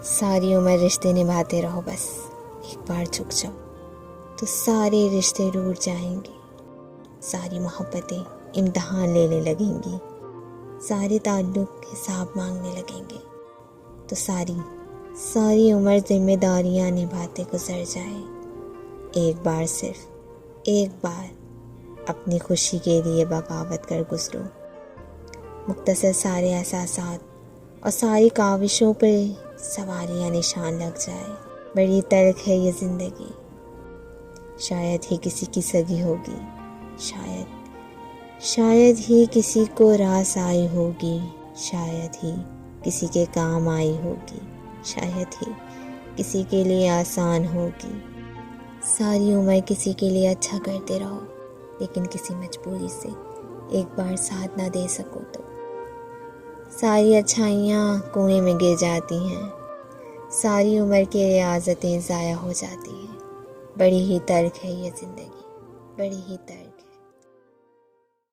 सारी उम्र रिश्ते निभाते रहो, बस एक बार झुक जाओ तो सारे रिश्ते टूट जाएंगे। सारी मोहब्बतें इम्तिहान लेने लगेंगी, सारे ताल्लुक हिसाब मांगने लगेंगे। तो सारी उम्र जिम्मेदारियां निभाते गुजर जाए। एक बार, सिर्फ एक बार अपनी खुशी के लिए बगावत कर गुजरो। मुख्तसर सारे एहसासात और सारी काविशों पर सवार या निशान लग जाए। बड़ी तल्ख है ये ज़िंदगी, शायद ही किसी की सगी होगी, शायद ही किसी को रास आई होगी, शायद ही किसी के काम आई होगी, शायद ही किसी के लिए आसान होगी। सारी उम्र किसी के लिए अच्छा करते रहो, लेकिन किसी मजबूरी से एक बार साथ ना दे सको तो सारी अच्छाइयाँ कुएं में गिर जाती हैं। सारी उम्र की रियाज़तें ज़ाया हो जाती हैं। बड़ी ही तल्ख है ये ज़िंदगी, बड़ी ही तल्ख है।